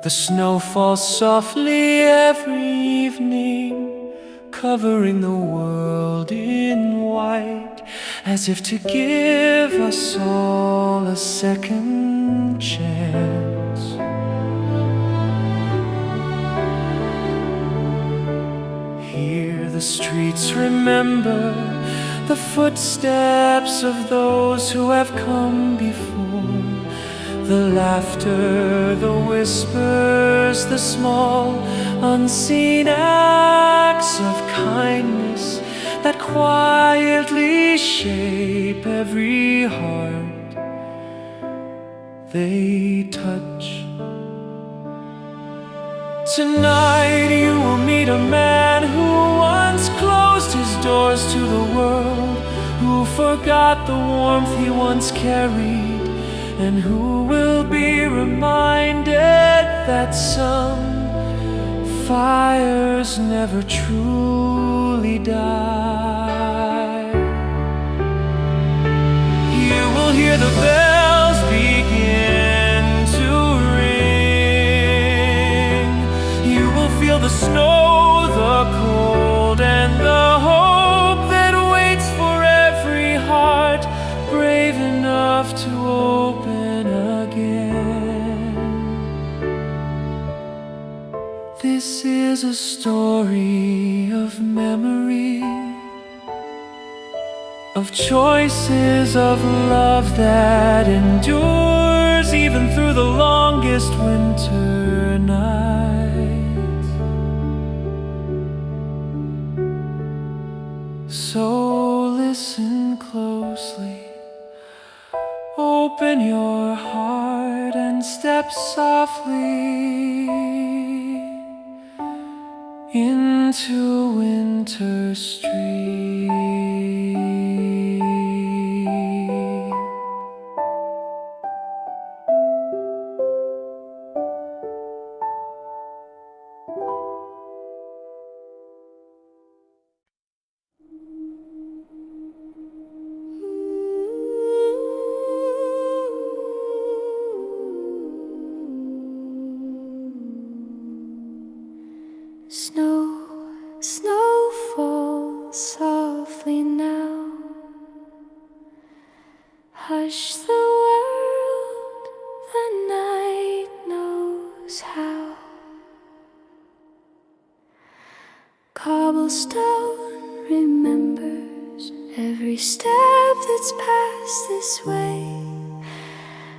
The snow falls softly every evening, covering the world in white, as if to give us all a second chance. Here the streets remember the footsteps of those who have come before, the laughter, the whispers, the small unseen acts of kindness that quietly shape every heart they touch. Tonight you will meet a man who once closed his doors to the world, who forgot the warmth he once carried, and who will be reminded that some fires never truly die. You will hear the bells begin to ring. You will feel the snow, the cold, and the hope that waits for every heart brave enough to open again. This is a story of memory, of choices, of love that endures even through the longest winter nights. So listen closely, open your heart and step softly into Winter Street. Snow, snow falls softly now. Hush the world, the night knows how. Cobblestone remembers every step that's passed this way.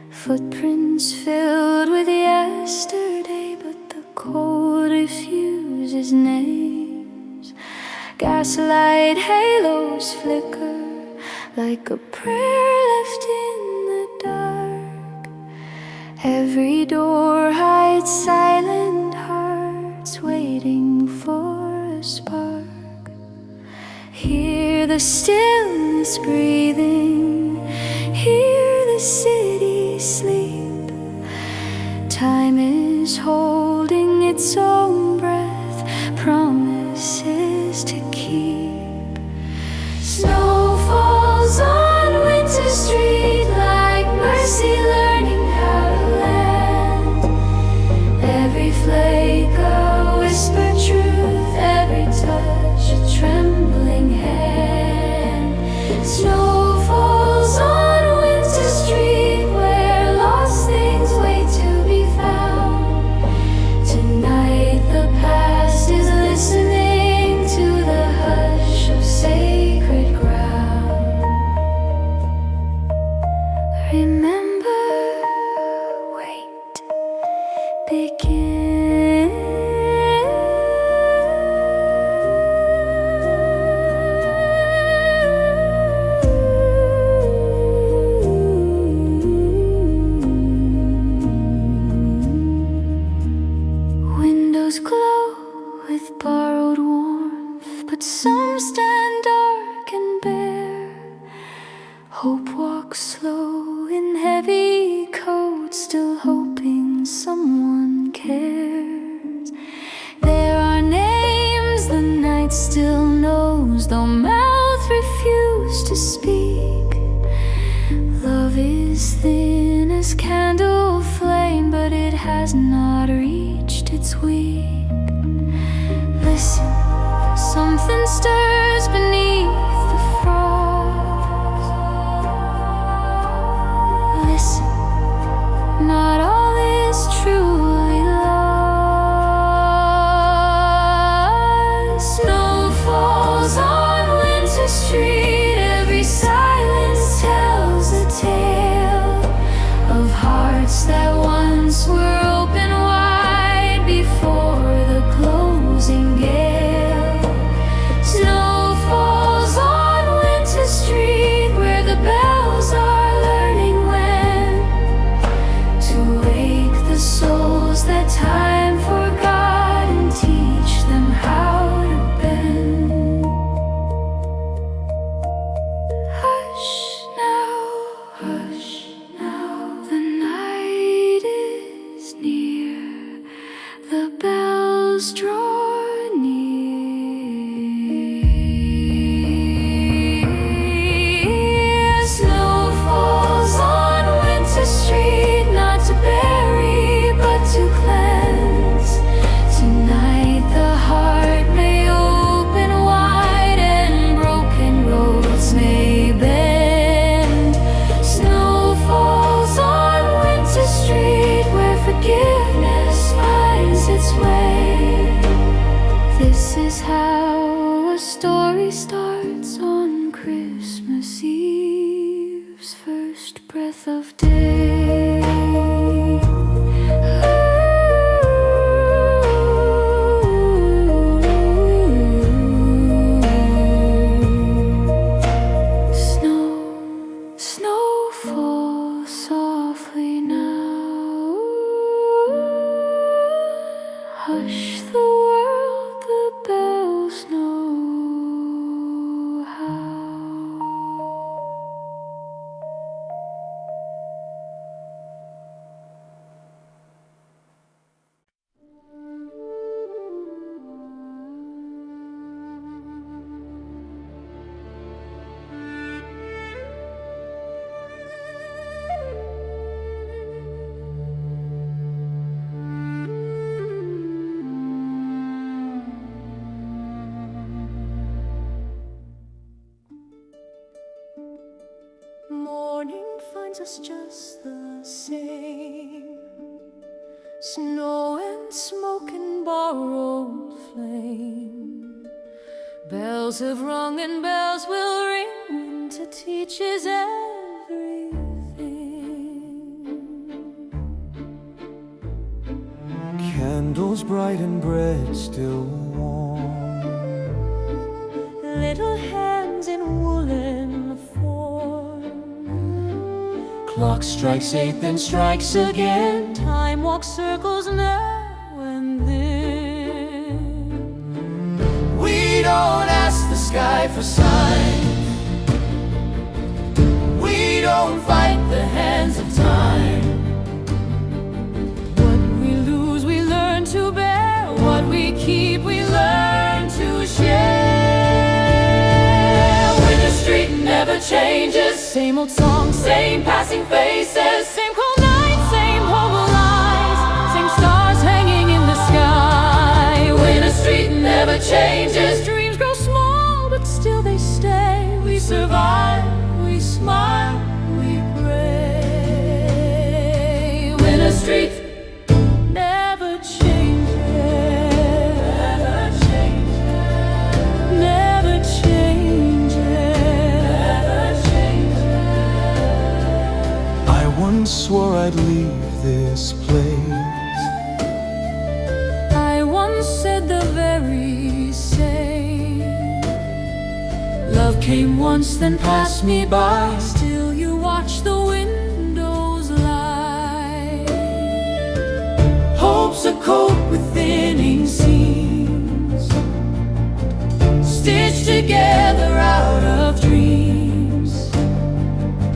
Footprints filled with yesterday, but the cold refuses names. Gaslight halos flicker like a prayer left in the dark. Every door hides silent hearts waiting for a spark. Hear the stillness breathing, hear the city sleep. Time is holding its own breath, promises to keep. Snow falls on Winter Street like mercy learning how to land. Every flake a whispered truth, every touch a trembling hand. Snow falls on Winter Street where lost things wait to be found. Tonight the past is listening to the hush of sacred ground. Remember, wait, begin. Windows glow with borrowed warmth, but some stand dark and bare. Hope walks slow in heavy coats, still hoping someone cares. There are names the night still knows, though mouth refuse to speak. Love is thin as candle flame, but it has not reached it's weak. Listen, something stirs beneath the frost. Listen, not all is truly lost. Snow falls on Winter Street. Every silence tells a tale of hearts that once were open wide before the closing gale. Snow falls on Winter Street, where the bells are learning when to wake the souls that time forgot and teach them how to bend. Hush now, the night is near, the bells draw near. Snow falls on Winter Street, not to bury but to cleanse. Tonight the heart may open wide and broken roads may bend. Snow falls on Winter Street, where forgiveness finds its way. This is how a story starts on Christmas Eve's first breath of day. Snow falls softly now. Hush the world, the bells know how. Morning finds us just the same. Snow and smoke and borrowed flame. Bells have rung and bells will ring. Winter teaches everything. Candles bright and bread still warm. Little hands in woolen form. Clock strikes 8, then strikes again. Time walks circles now and then. We don't ask the sky for signs. We don't fight the hands of time. What we lose, we learn to bear. What we keep, we learn to share. Winter Street never changes. Same old songs, same passing faces. Same cold nights, same hopeful lies. Same stars hanging in the sky. Winter Street never changes. Dreams grow small, but still they stay. We survive, we smile, we pray. Winter Street never changes. Never changes. Never changes. Never changes. I once swore I'd leave this place. I once said the very same. Love came once, then passed me by. Still you watch the windows light. Hope's a coat with thinning seams, stitched together out of dreams.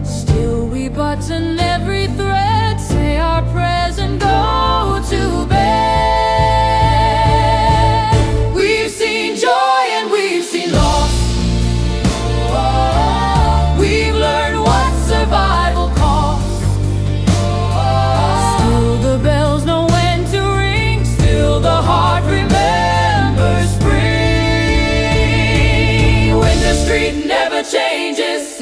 Still we button every thread, say our prayers and go to bed. We've seen joy and we've seen loss. We've learned what survival costs. Still the bells know when to ring. Still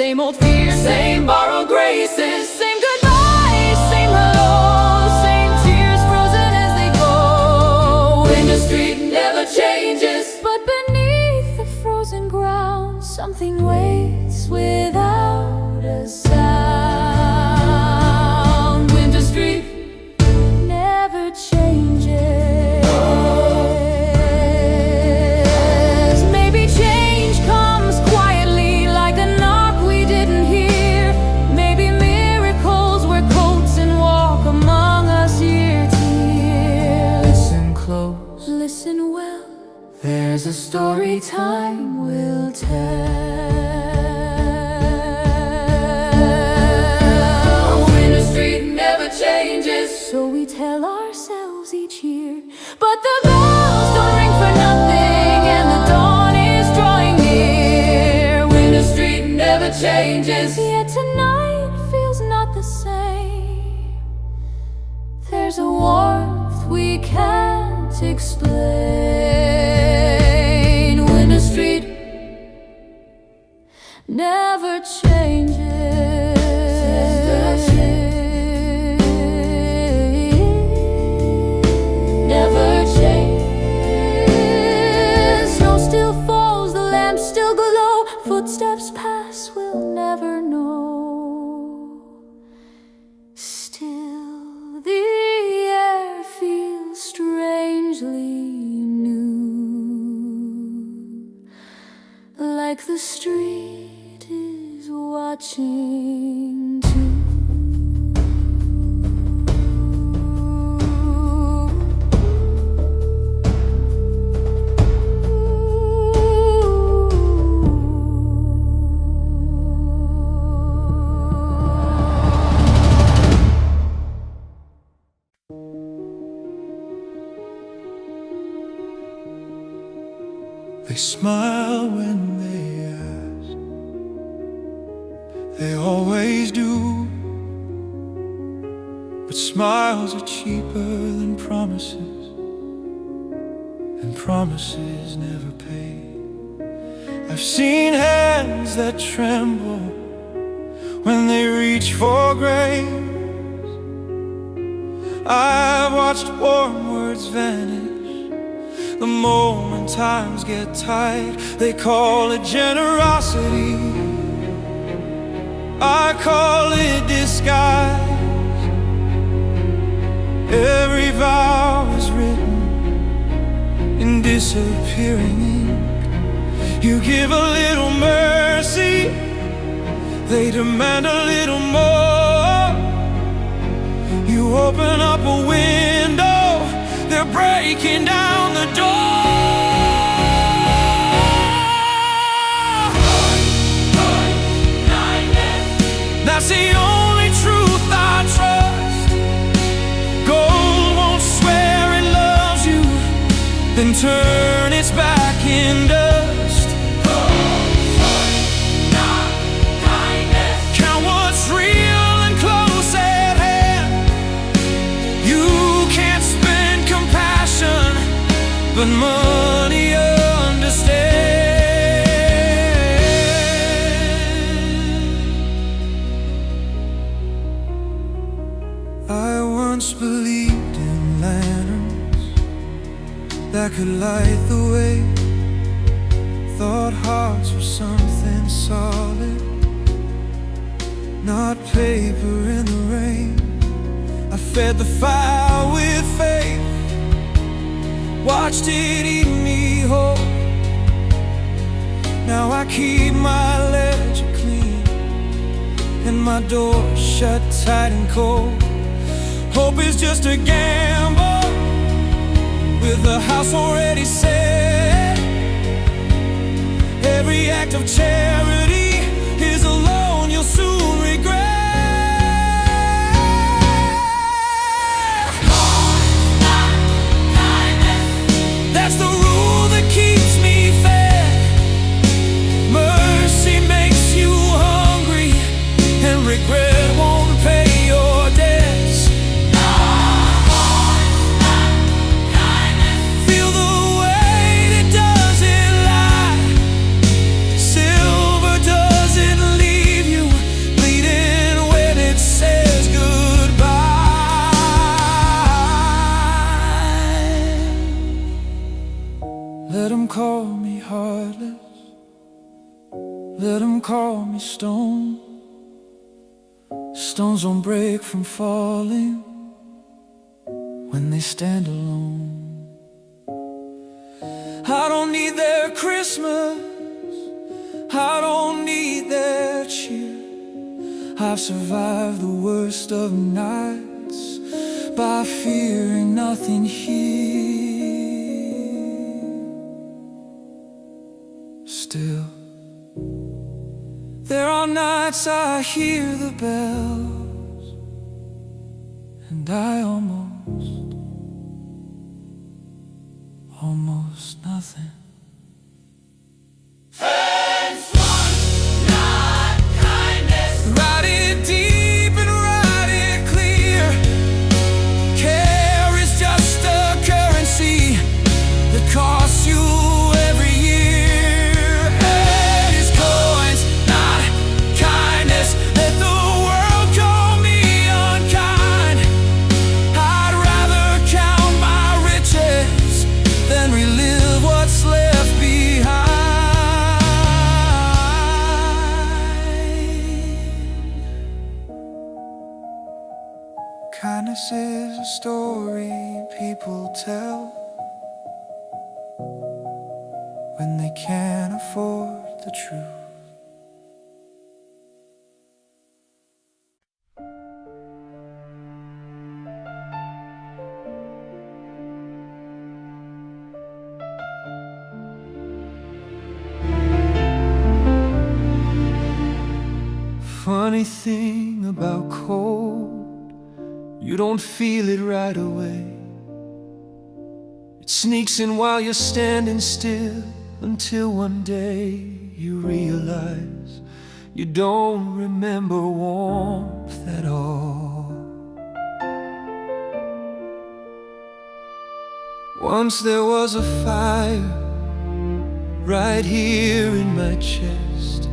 Same old fears, same borrowed graces, same goodbyes, same hellos, same tears frozen as they go. Winter Street never changes, but beneath the frozen ground, something waits without a sound. Winter Street never changes. Maybe change comes quietly like a knock we didn't hear. Maybe miracles wear coats and walk among us year to year. Listen close, listen well, there's a story time will tell. Winter Street never changes, so we tell ourselves each year. But the bells don't ring for nothing, and the dawn is drawing near. Winter Street never changes, yet tonight feels not the same. There's a warmth we can't explain. Winter Street never changes. Never changes. Snow still falls, the lamps still glow. Footsteps pass, we'll never know. Still, the air feels strangely new, like the street is watching too. They smile when they ask, they always do. But smiles are cheaper than promises, and promises never pay. I've seen hands that tremble when they reach for grace. I've watched warm words vanish the moment times get tight. They call it generosity, I call it disguise. Every vow is written in disappearing ink. You give a little mercy, they demand a little more. You open up a window, they're breaking down the door. That's the only truth I trust. Gold won't swear it loves you, then turn its back in dust. Count what's real and close at hand. You can't spend compassion, but money understands. I once believed in lanterns that could light the way. Thought hearts were something solid, not paper in the rain. I fed the fire with faith, watched it eat me whole. Now I keep my ledger clean and my door shut tight and cold. Hope is just a gamble with the house already set. Every act of charity is a loan you'll soon regret. That's the rule that keeps me fed. Mercy makes you hungry, and regret won't pay your debts. Feel the weight, it doesn't lie. Silver Let 'em call me heartless, let 'em call me stone. Stones don't break from falling when they stand alone. I don't need their Christmas, I don't need their cheer. I've survived the worst of nights by fearing nothing here. Still, there are nights I hear the bells, and I almost nothing. Friends want not kindness. Write it deep and write it clear. Care is just a currency that costs you every year. Head is coins, not kindness. Let the world call me unkind. I'd rather count my riches than relive what's left behind. Kindness is a story people tell when they can't afford the truth. Funny thing about cold, you don't feel it right away. It sneaks in while you're standing still, until one day you realize you don't remember warmth at all. Once there was a fire right here in my chest.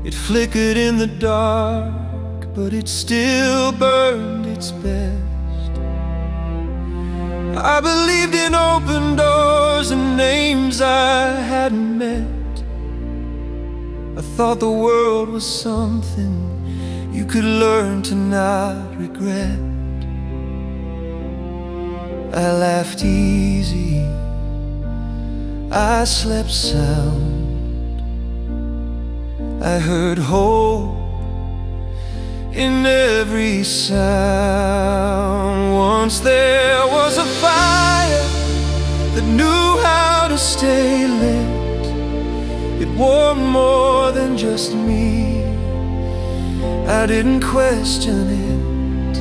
It flickered in the dark, but it still burned its best. I believed in open doors and names I hadn't met. I thought the world was something you could learn to not regret. I laughed easy, I slept sound. I heard hope in every sound. Once there was a fire that knew how to stay lit. It warmed more than just me, I didn't question it.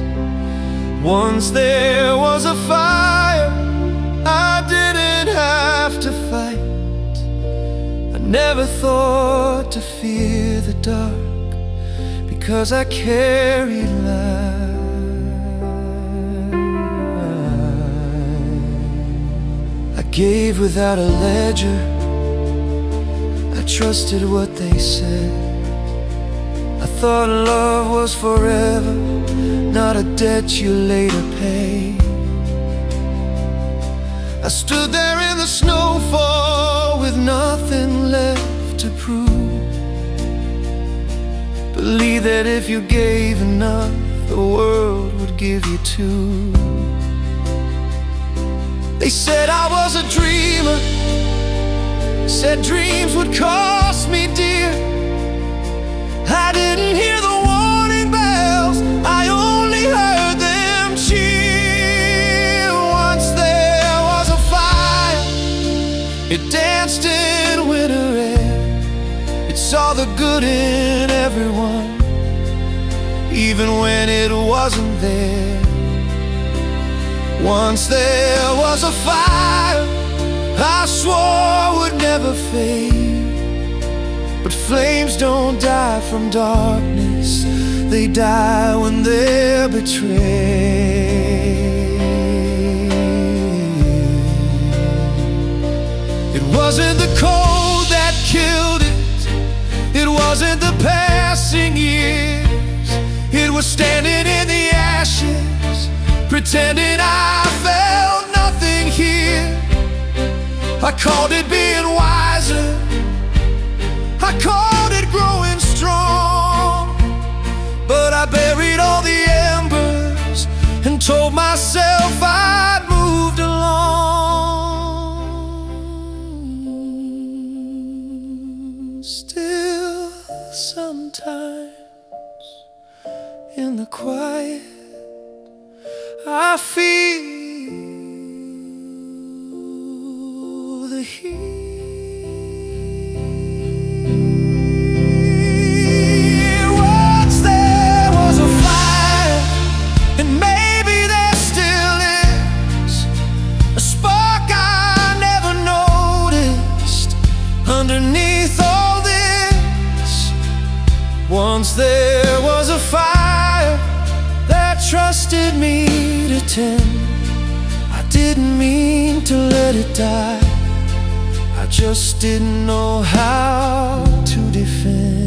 Once there was a fire I didn't have to fight. I never thought to fear the dark, because I carried light. I gave without a ledger, I trusted what they said. I thought love was forever, not a debt you later pay. I stood there in the snowfall with nothing left to prove. Believe that if you gave enough, the world would give you too. They said I was a dreamer, said dreams would cost me dear. I didn't hear the warning bells, I only heard them cheer. Once there was a fire, it danced in winter air. It saw the good in everyone, even when it wasn't there. Once there was a fire I swore would never fade. But flames don't die from darkness, they die when they're betrayed. It wasn't the cold that killed it, it wasn't the passing years. It was standing in the ashes, pretending I felt nothing here. I called it being wiser, I called it growing strong. But I buried all the embers and told myself I'd moved along. Still, sometimes in the quiet I feel the heat. Once there was a fire, and maybe there still is, a spark I never noticed underneath all this. Once there was a fire that trusted me to tend. I didn't mean to let it die, I just didn't know how to defend.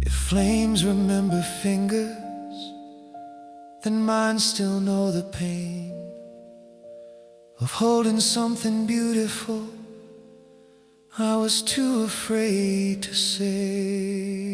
If flames remember fingers, then mine still know the pain of holding something beautiful I was too afraid to say.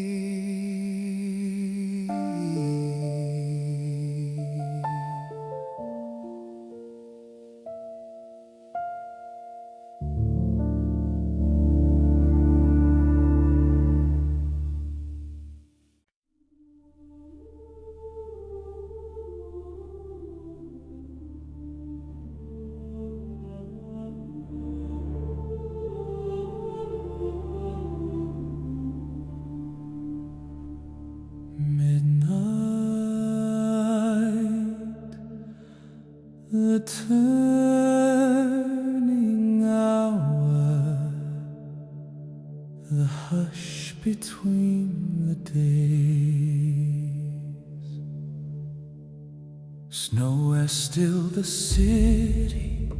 The turning hour, the hush between the days. Snow has stilled the city,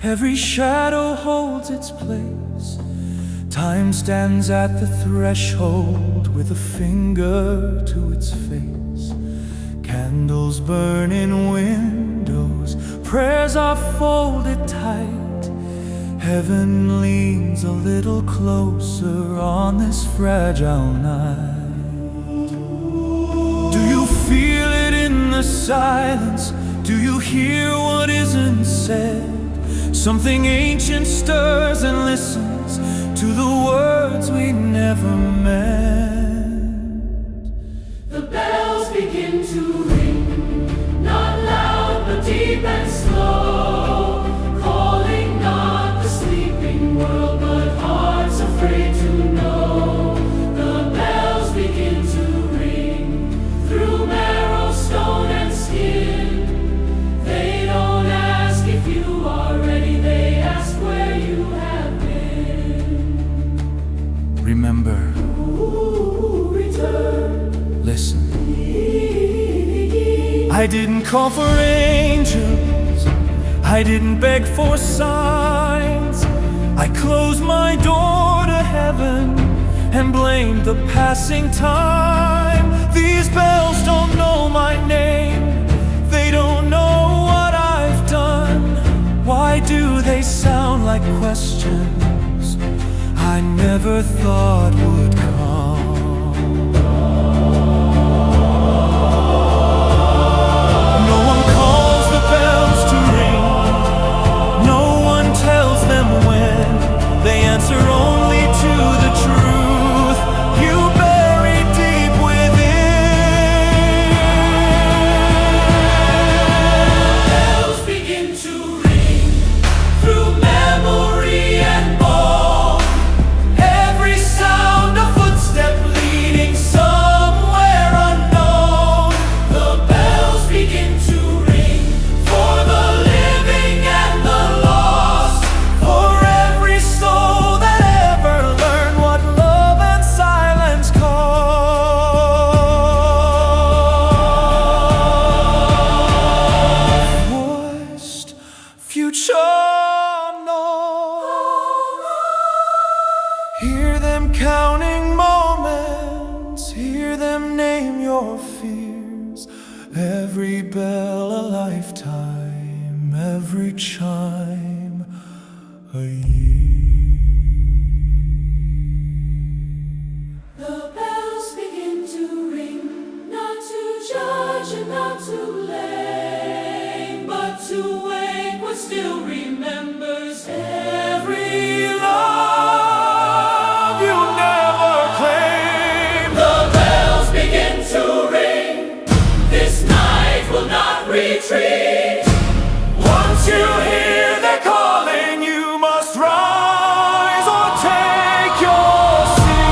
every shadow holds its place. Time stands at the threshold with a finger to its face. Candles burn in windows, prayers are folded tight. Heaven leans a little closer on this fragile night. Do you feel it in the silence? Do you hear what isn't said? Something ancient stirs and listens to the words we never meant. The bells begin to ring, not loud but deep and slow, calling not the sleeping world but hearts afraid to know. The bells begin to ring through marrow, stone and skin. They don't ask if you are ready, they ask where you have been. Remember, Return. listen. I didn't call for angels, I didn't beg for signs. I closed my door to heaven and blamed the passing time. These bells don't know my name, they don't know what I've done. Why do they sound like questions I never thought would come? They answer only to the truth you bury deep within. Bells begin to ring through memory and bone. Every sound a footstep lifetime, every chime a year. The bells begin to ring, not to judge and not to blame, but to wake what still remembers every Love you never claimed. The bells begin to ring. This night will not retreat. Once you hear their calling, you must rise or take your seat.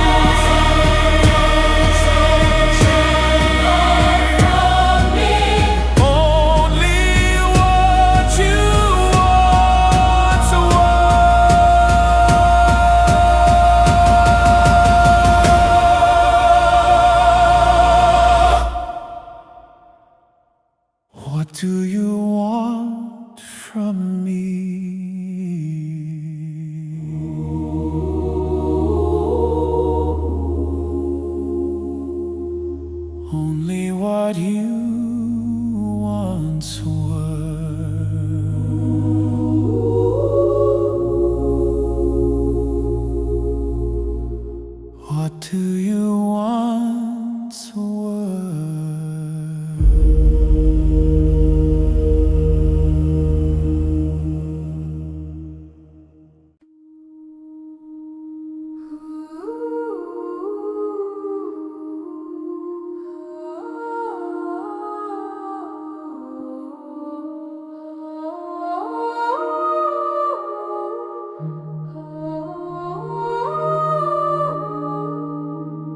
From me, Only what you want to What do you want from me? Only what you once were. What do you once were?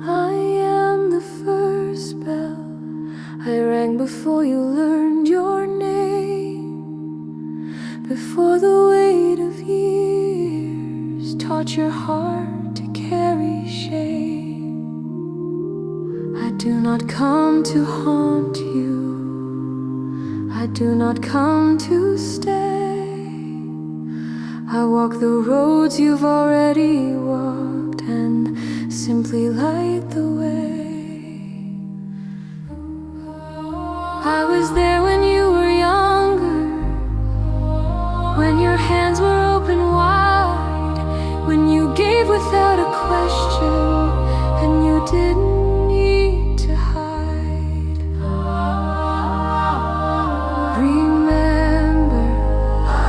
I am the first bell I rang before you learned your name, before the weight of years taught your heart to carry shame. I do not come to haunt you, I do not come to stay. I walk the roads you've already walked and simply light the way. I was there when you were younger, when your hands were open wide, when you gave without a question and you didn't need to hide. Remember,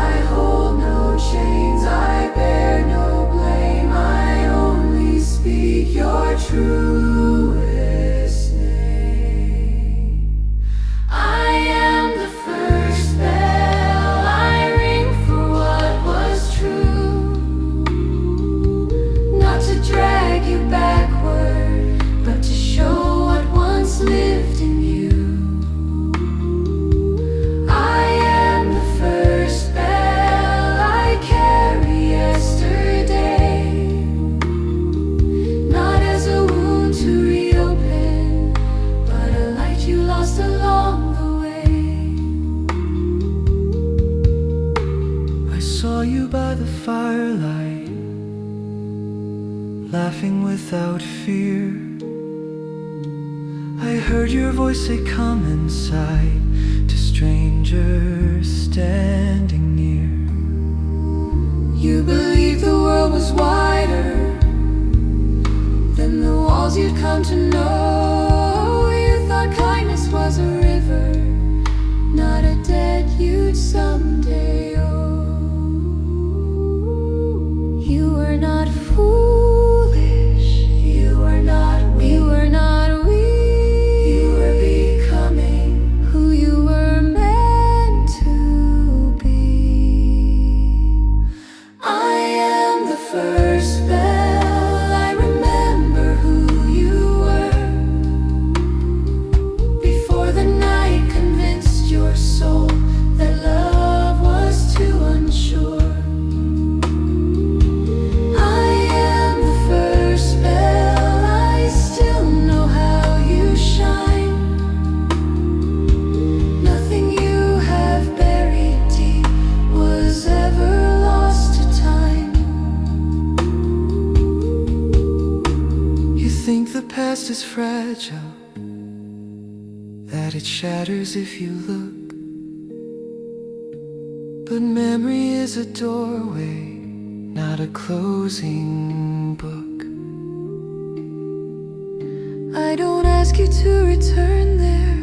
I hold no chains, I bear no blame, I only speak your truest name. I am the first bell I ring for what was true, not to drag you backward, but to show what once lived in you. I am the first bell I carry yesterday, not as a wound to reopen, but a light you lost along the way. I saw you by the firelight, laughing without fear. I heard your voice say, "Come inside," to strangers standing near. You believed the world was wider than the walls you'd come to know. You thought kindness was a river, not a debt you'd someday owe. You were not foolish, you were not weak, you were not weak. You were becoming who you were meant to be. I am the first bell, I remember who you were, before the night convinced your soul that love was too unsure. I am the first bell, I still know how you shine. Nothing you have buried deep was ever lost to time. You think the past is fragile, that it shatters if you look. But memory is a doorway, not a closing book. I don't ask you to return there.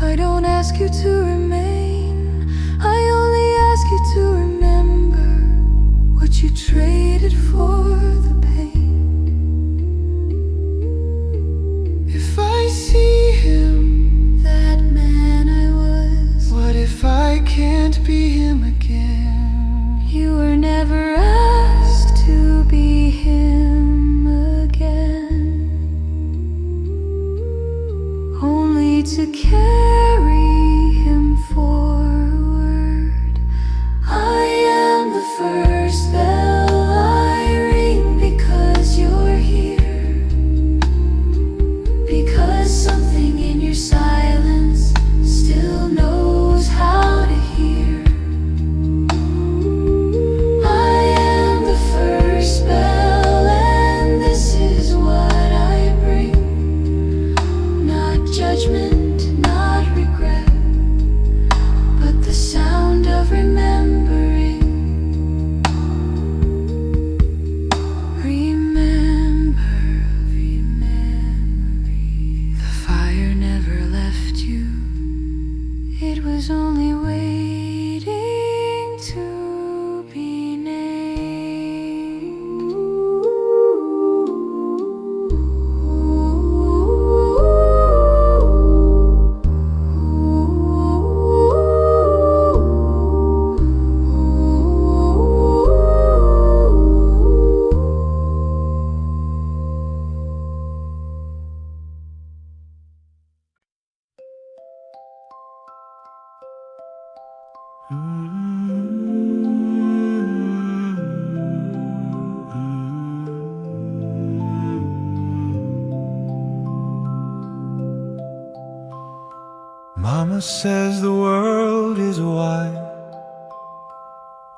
I don't ask you to remain. I only ask you to remember what you traded for the pain. If I see him, That man I was, what if I can't be him again? you were never asked to be him again, only to carry him forward. I am the first bell I ring because you're here, because something in your silence still knows how to hear. I am the first bell, and this is what I bring. Not judgment, not regret, but the sound of remembering. Remember, the fire never left you. It was only waiting to be Mama says the world is wide,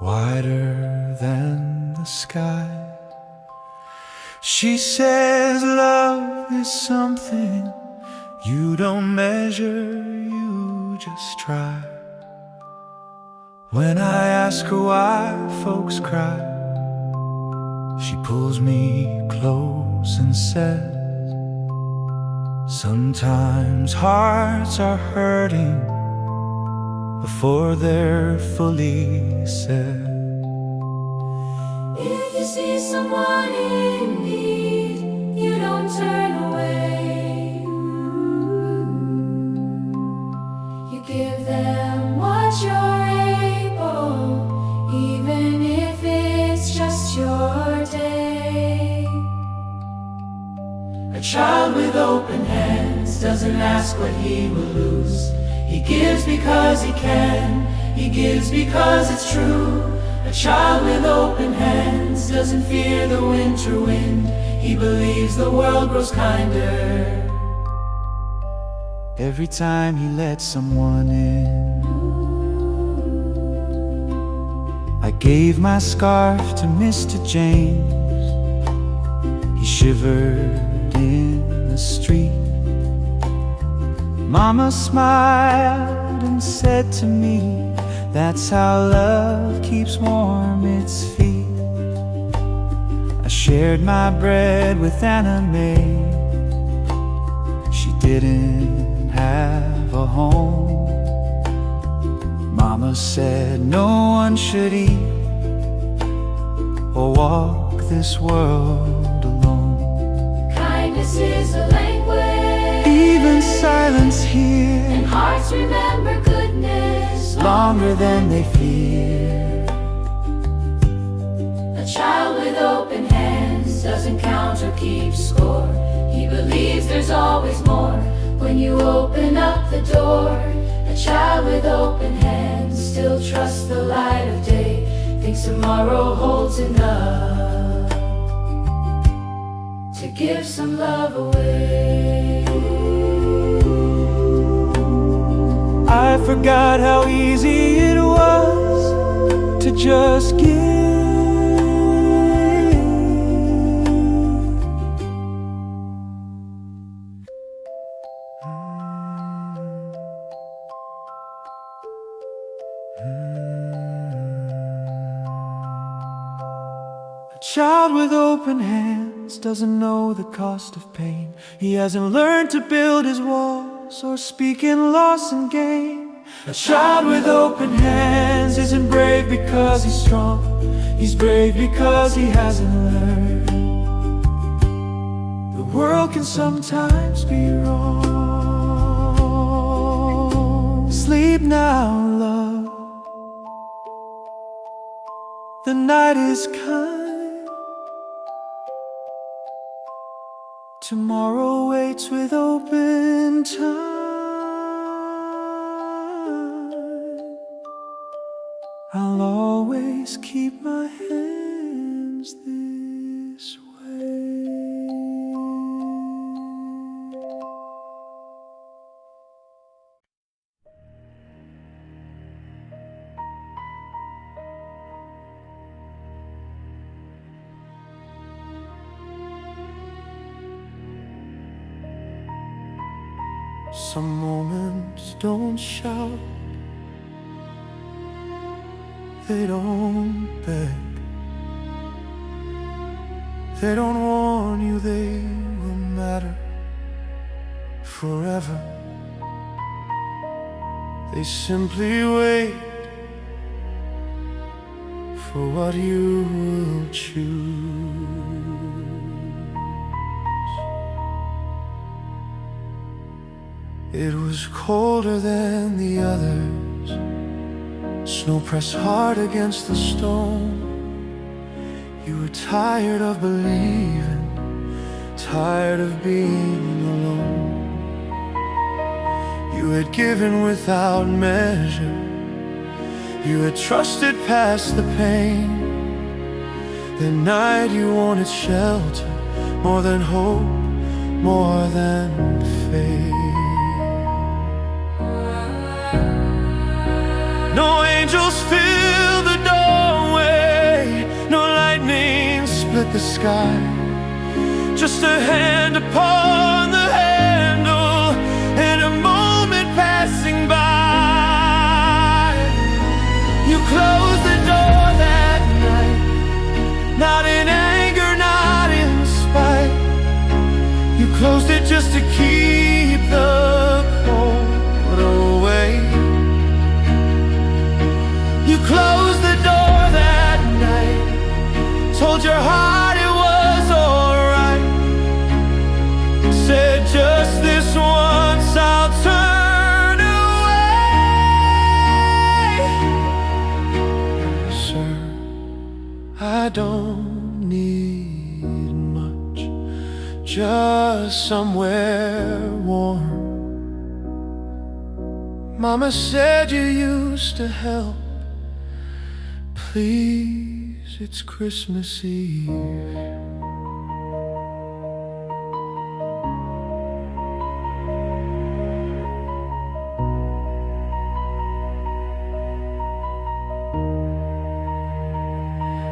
wider than the sky. She says love is something you don't measure, you just try. When I ask her why folks cry, she pulls me close and says, sometimes hearts are hurting before they're fully said. If you see someone in need, you don't turn away. You give them what you're able, even if it's just your day. A child with open hands doesn't ask what he will lose. He gives because he can, he gives because it's true. A child with open hands doesn't fear the winter wind. He believes the world grows kinder every time he lets someone in. I gave my scarf to Mr. James. He shivered in the street. Mama smiled and said to me, that's how love keeps warm its feet. I shared my bread with Anna Mae. She didn't have a home. Mama said no one should eat or walk this world alone. Kindness is a language, Even silence here, and hearts remember goodness longer than they fear. A child with open hands doesn't count or keep score. He believes there's always more when you open up the door. A child with open hands still trusts the light of day, thinks tomorrow holds enough to give some love away. I forgot how easy it was to just give. A child with open hands doesn't know the cost of pain. He hasn't learned to build his walls or speak in loss and gain. A child with open hands isn't brave because he's strong. He's brave because he hasn't learned. The world can sometimes be wrong. Sleep now, love. The night is kind. Tomorrow waits with open time. I'll always keep my hands this way. Some moments don't shout, they don't beg, they don't warn you they will matter forever. They simply wait for what you will choose. It was colder than the others. Snow pressed hard against the stone. You were tired of believing, tired of being alone. You had given without measure. You had trusted past the pain. The night you wanted shelter, more than hope, more than faith. No angels fill the doorway, no lightning split the sky. Just a hand upon the handle and a moment passing by. You closed the door that night, not in anger, not in spite. You closed it just to keep the cold away. You closed the door that night, told your heart it was alright. Said just this once I'll turn away. Sir, I don't need much, just somewhere warm. Mama said you used to help. Please, it's Christmas Eve.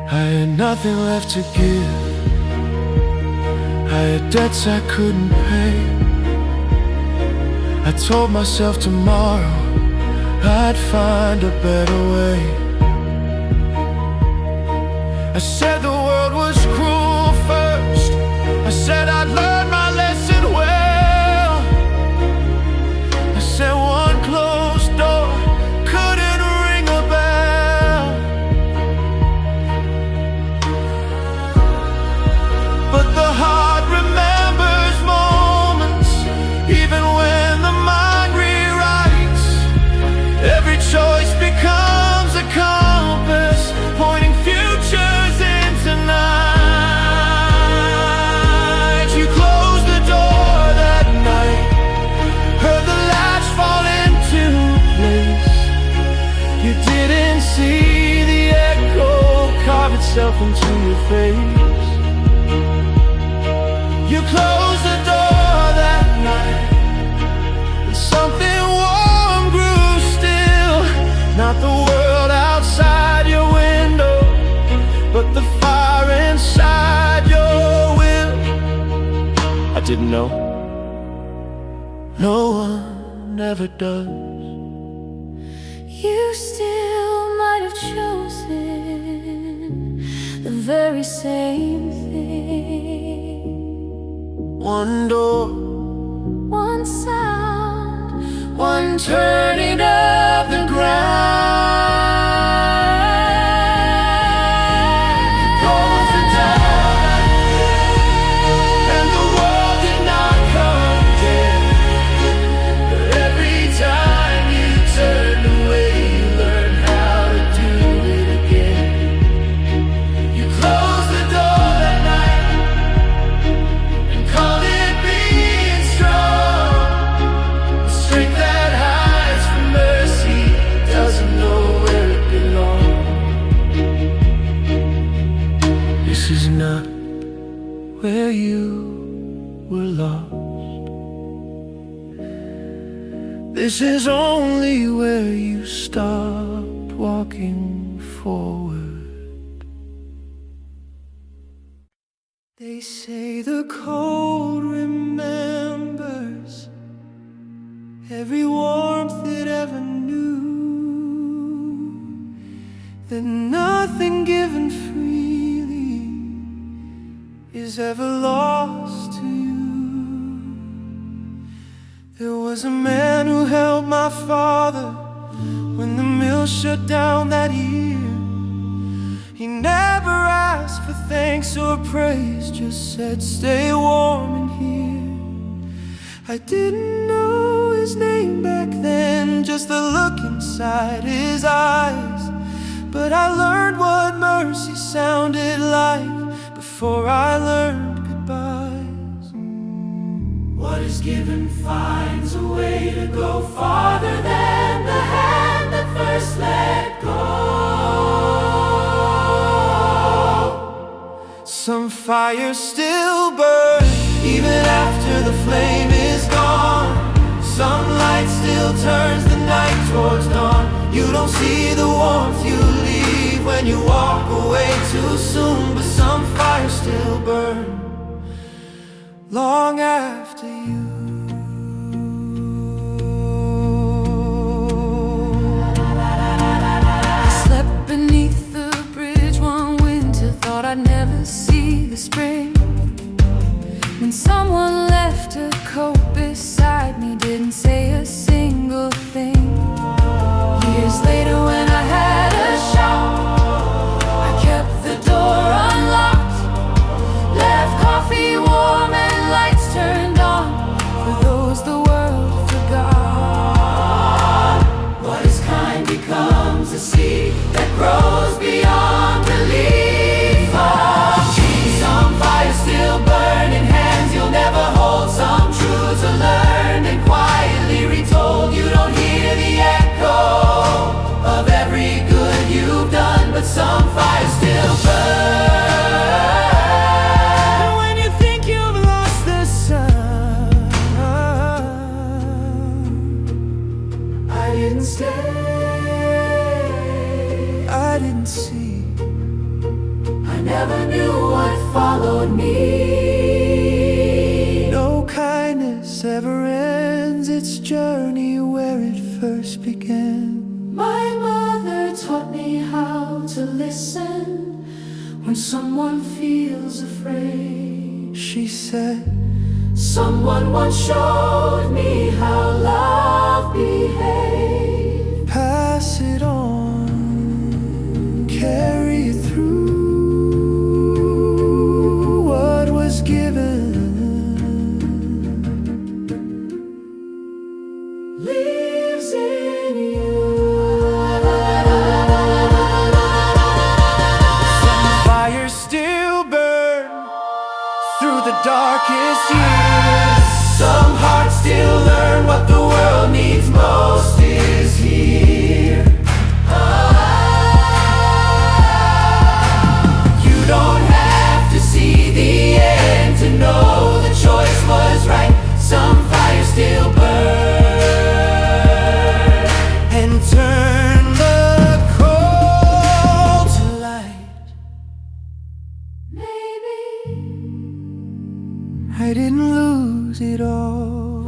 I had nothing left to give. I had debts I couldn't pay. I told myself tomorrow I'd find a better way. I said the world was cruel first. I said I'd learn my lesson well. I said one closed door couldn't ring a bell. But the heart remembers moments, even when the mind rewrites. Every choice becomes a compass, pointing futures into night. You closed the door that night, heard the latch fall into place. You didn't see the echo carve itself into your face. You closed the door that night, and something warm grew still. Not the world outside your window, but the fire inside your will. I didn't know. No one ever does. You still chosen the very same thing. One door, One sound, one turning of the ground. Close the door, and the world did not come again. But every time you turned away, you learned how to do it again. You closed the door that night and called it being strong. The strength that hides from mercy doesn't know where it belongs. This is not where you were lost. This is only where you stopped walking forward. They say the cold remembers every warmth it ever knew, that nothing given freely is ever lost to you. There was a man who helped my father when the mill shut down that year. He never asked for thanks or praise, just said, stay warm in here. I didn't know his name back then, just the look inside his eyes. But I learned what mercy sounded like before I learned goodbyes. What is given finds a way to go farther than the hand that first let go. Some fires still burn even after the flame is gone. Some light still turns the night towards dawn. You don't see the warmth you leave when you walk away too soon, but some fires still burn long after you. I slept beneath the bridge one winter, thought I'd never see the spring. When someone left a coat beside me, didn't say a single thing. Years later when I had a shock, I kept the door unlocked, left coffee warm and lights turned on for those the world forgot. What is kind becomes a seed that grows beyond belief. Some fires still burn in hands you'll never hold. Some truths are learned and quietly retold. You don't hear the echo of every good you've done, but some fires still burn. When you think you've lost the sun, I didn't stay, I didn't see. I never knew what followed me. No kindness ever ends its journey where it first began. My mother taught me how to listen when someone feels afraid. She said, Someone once showed me how love behaves. pass it on, carry it through. What was given Lives in you. Some fires still burn through the darkest years. Some hearts still learn what the world needs most is here. You don't have to see the end to know the choice was right. Some fires still burn and turn the cold to light. Maybe I didn't lose it all.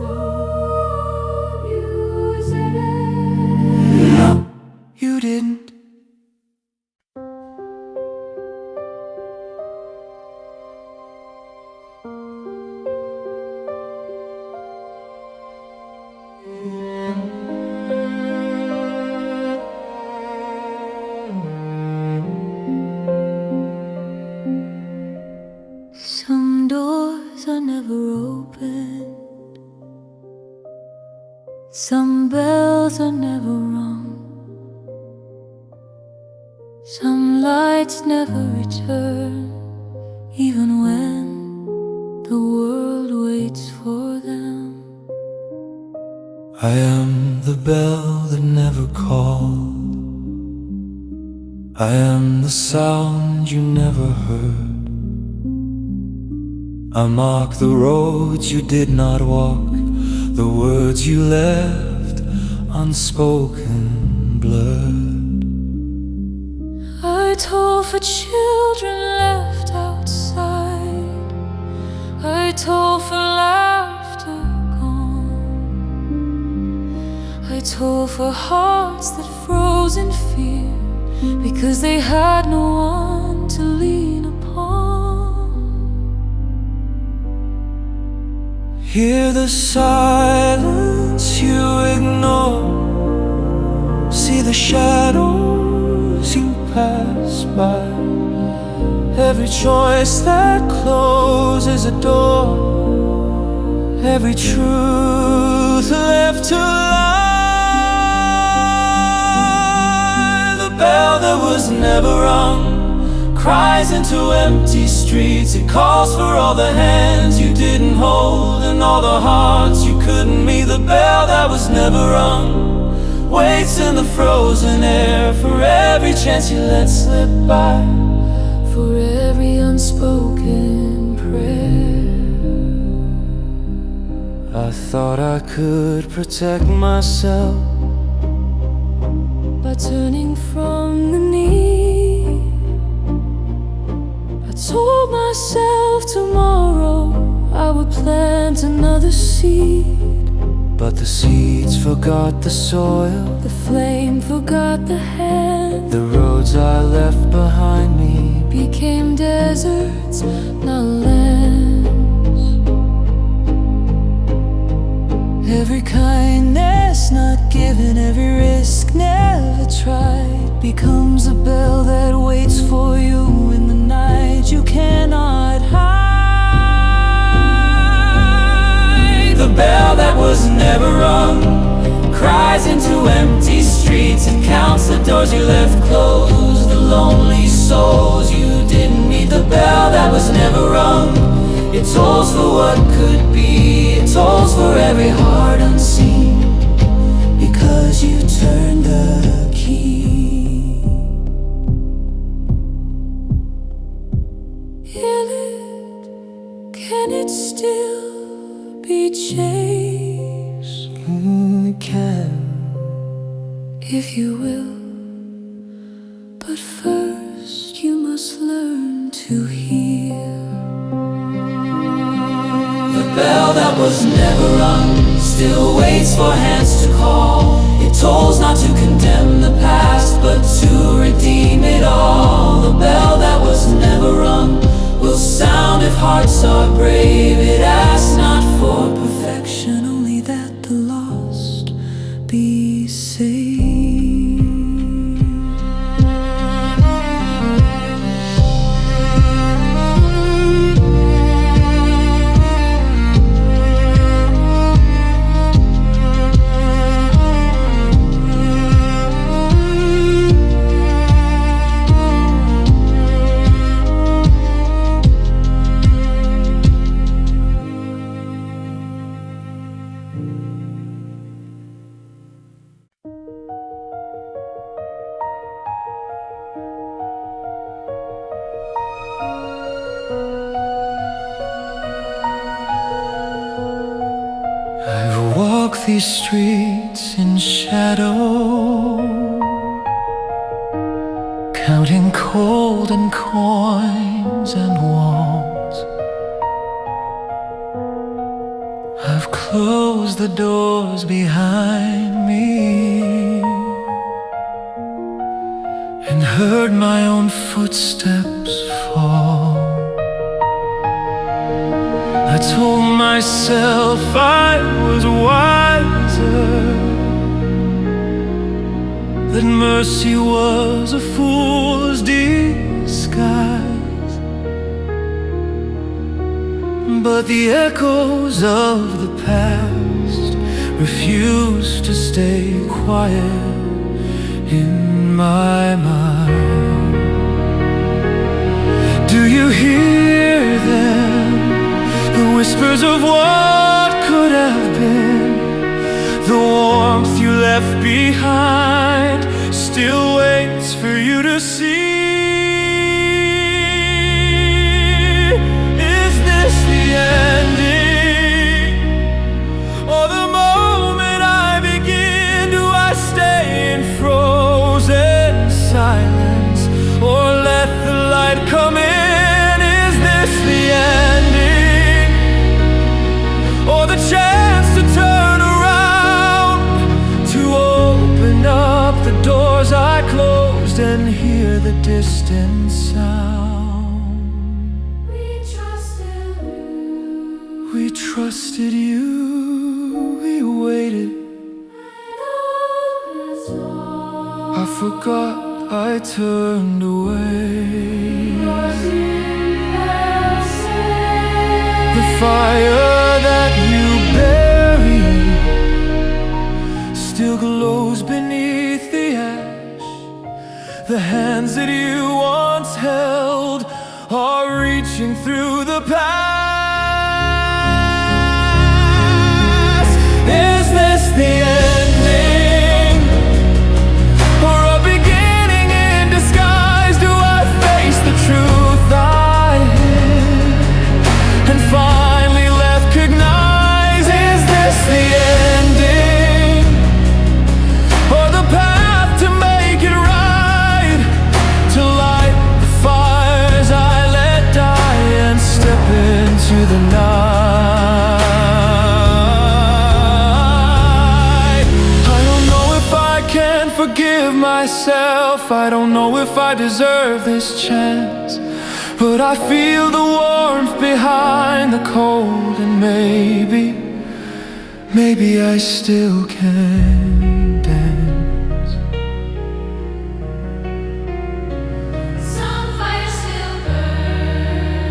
you said it. You didn't. bells are never rung. Some lights never return, even when the world waits for them. I am the bell that never called. I am the sound you never heard. I mark the roads you did not walk, the words you left unspoken, blurred. I toll for children left outside. I toll for laughter gone. I toll for hearts that froze in fear, because they had no one to lean upon. Hear the silence you ignore. See the shadows you pass by. Every choice that closes a door, every truth left to lie. The bell that was never rung cries into empty streets. It calls for all the hands you didn't hold and all the hearts you couldn't meet. The bell that was never rung waits in the frozen air for every chance you let slip by, For every unspoken prayer. I thought I could protect myself By turning from the need, I told myself tomorrow I would plant another seed. but the seeds forgot the soil. The flame forgot the hand. The roads I left behind me Became deserts, not lands. Every kindness not given, every risk never tried, becomes a bell that waits for you in the night you cannot hide. The bell that was never rung cries into empty streets. It counts the doors you left closed, the lonely souls you didn't meet. The bell that was never rung, it tolls for what could be. It tolls for every heart unseen, because you turned the key. Heal it, can it still be changed? It can, If you will, but first you must learn to hear. the bell that was never rung still waits for hands to call. It tolls not to condemn the past, but to redeem it all. The bell that was never rung will sound if hearts are brave. It asks not for perfection, only that the lost be saved. I've walked these streets in shadow, counting golden coins and walls. I've closed the doors behind me and heard my own footsteps fall. I told myself I was wiser, that mercy was a fool's disguise. But the echoes of the past refuse to stay quiet in my mind. Do you hear them? The whispers of what could have been. The warmth you left behind still waits for you to see. Is this the ending? Or the moment I begin? Do I stay in frozen silence, or let the light come in? Is this the ending? Or the chance to turn around, to open up the doors I closed and hear the distant sound? We trusted you. We trusted you. We waited. I forgot I turned away. The fire that you buried still glows beneath the ash. The hands that you once held are reaching through the past. Is this the ending? Or a beginning in disguise? Do I face the truth I hid and finally recognize? Is this the ending? Or the path to make it right? To light the fires I let die and step into the night. I don't know if I can forgive myself. I don't know if I deserve this chance, but I feel the warmth behind the cold, and maybe I still can dance. Some fires still burn,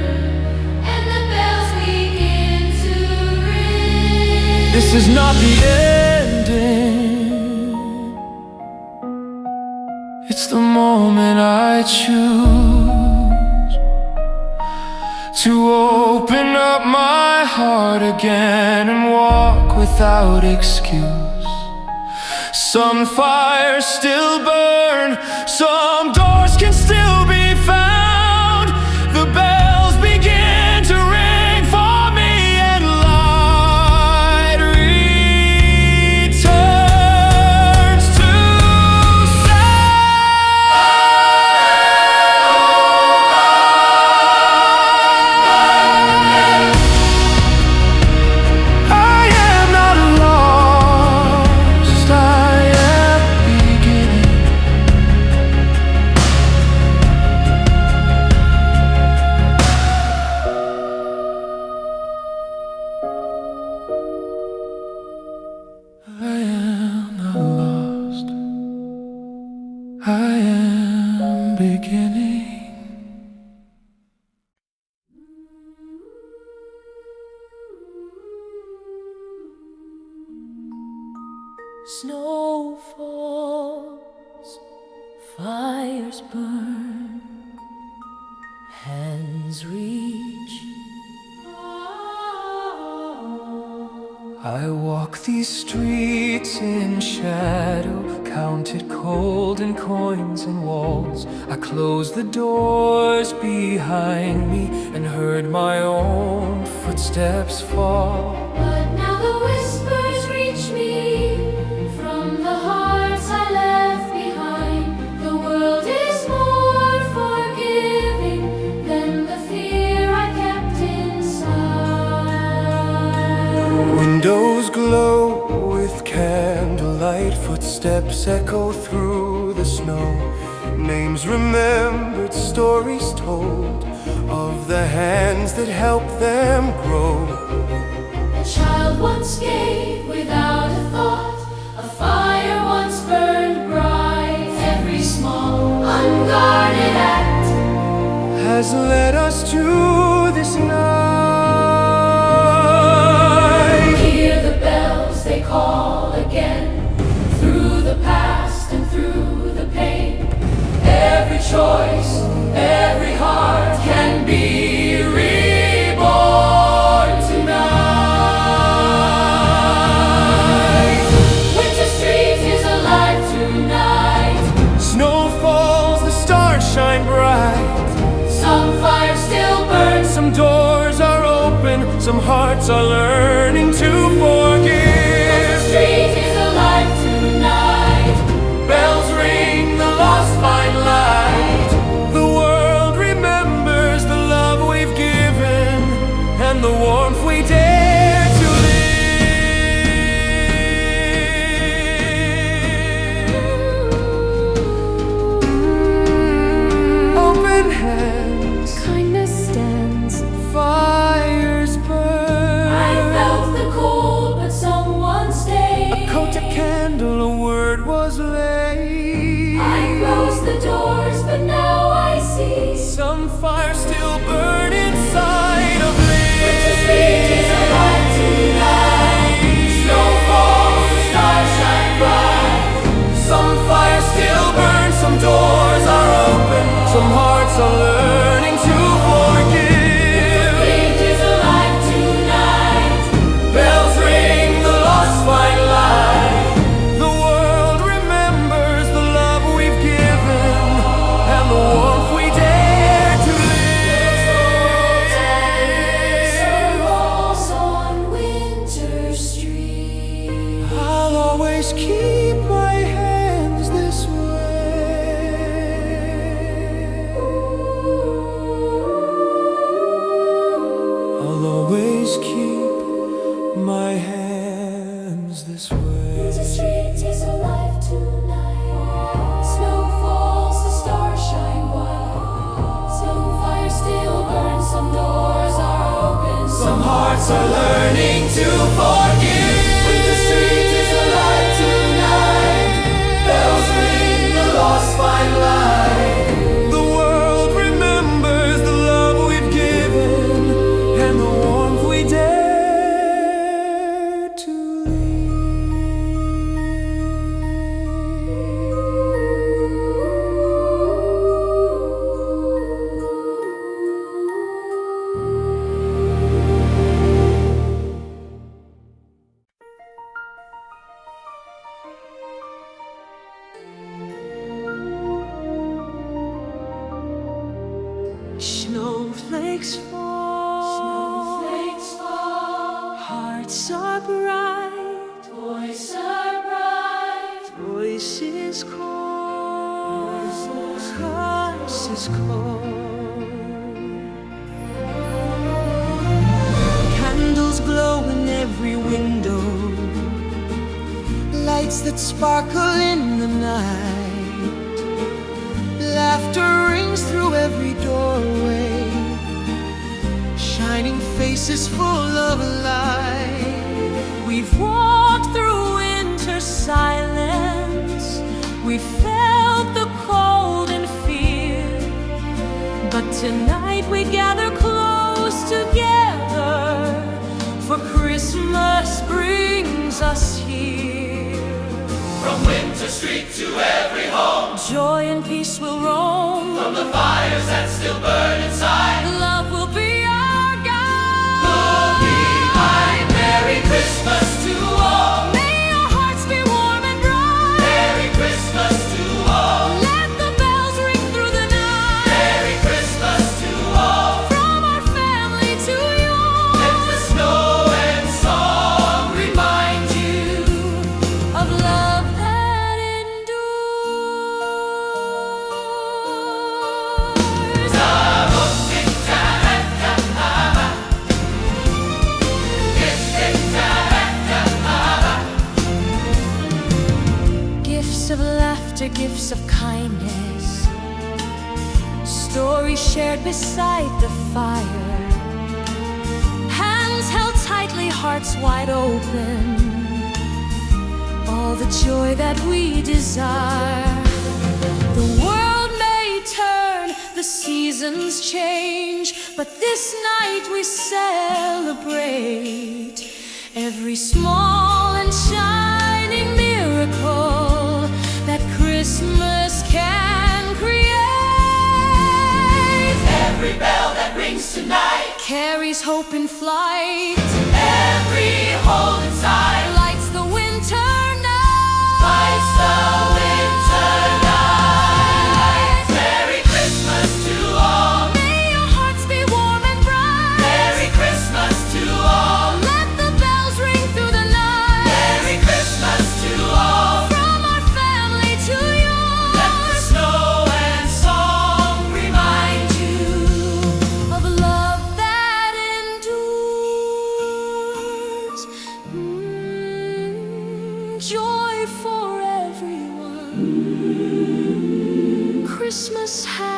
and the bells begin to ring. This is not the ending. It's the moment I choose to open up my heart again and walk without excuse. Some fires still burn, some doors can still be found. The bells begin to ring for me, and light returns to I am not lost, I am beginning. I am not lost, I am beginning. Snow falls, fires burn, hands reach. I walk these streets in shadow, counted cold and coins and walls. I closed the doors behind me and heard my own footsteps fall. But now the whispers reach me from the hearts I left behind. The world is more forgiving than the fear I kept inside. Windows glow with candlelight, footsteps echo through the snow. Names remembered, stories told of the hands that helped them grow. A child once gave without a thought, a fire once burned bright. Every small, unguarded act has led us to this night. Hear the bells, they call again. Through the past and through the pain, every choice, every heart can be reborn tonight. Winter Street is alive tonight. Snow falls, the stars shine bright. Some fires still burn, Some doors are open, some hearts are learning to forgive. Winter Street is alive tonight. Bells ring, the lost find light. The world remembers the love we've given and the warmth we dare to live. Open hands, Kindness stands. fires burn. I felt the cold, but someone stayed. A coat, a candle, a word was laid. I closed the doors, but now I see. Some fires still burn inside of Winter Street is alive tonight. Snow falls, the stars shine bright. Some fires still burn, some doors are open, some hearts are learning to forgive. Street is alive tonight. Bells ring, the lost find light. The world remembers the love we've given and the warmth we dare to live. Falls on Winter Street. I'll always keep my hands this way. I'll always keep my hands this way. Winter Street is alive tonight. Snow falls, the stars shine white. Some fires still burn, some doors are open. Some hearts are learning to forgive. Winter Street is alive tonight. Bells ring, the lost find light. The world remembers the love we've given and the warmth we dare to Snowflakes fall, hearts are bright, Voices are bright. voices call, voices call. Candles glow in every window, lights that sparkle in the night. Laughter rings through every doorway, shining faces full of light. We've walked through winter silence, we felt the cold and fear, but tonight we gather close together, for Christmas brings us here. From Winter Street to every home, Joy and peace will roam, from the fires that still burn inside. love will be our guide. We'll be high. Merry Christmas to all. May our hearts be warm and bright. Merry Christmas to all. Let the bells ring through the night. Merry Christmas to all. From our family to Let the yours, snow and song remind you of love that endures. Gifts of laughter, gifts of kindness, stories shared beside the fire, hands held tightly, hearts wide open, all the joy that we desire. The world may turn, the seasons change, but this night we celebrate every small and shining miracle that Christmas can create. Every bell that rings tonight Carries hope in flight. Every hole inside Lights the winter night. lights the winter night. Merry Christmas to all. May your hearts be warm and bright. Merry Christmas to all. Let the bells ring through the night. Merry Christmas to all. From our family to yours. Let the snow and song remind you Of a love that endures. Joy for everyone. Christmas has